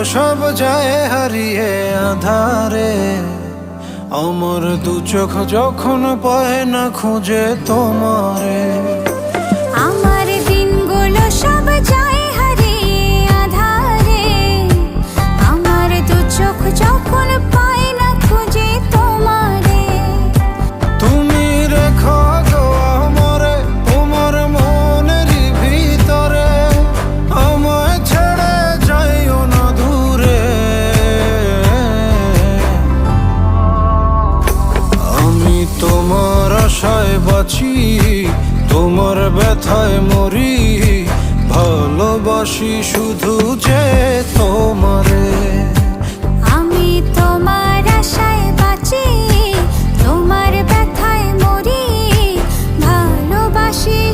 সব যায় হারিয়ে আধারে, আমার দু চোখ যখন পায় না খুঁজে তোমারে। আমার দিনগুলো সব যায় হারিয়ে আঁধারে, আমার দু চোখ যখন পায় না খুঁজে তোমারে। তুমি রেখো গো আমারে তোমার মনেরই ভিতরে, আমায় ছেড়ে যাইও না দূরে। আমি তোমার আশায় বাঁচি, তোমার ব্যথায় মরি, ভালোবাসি শুধু যে তোমার।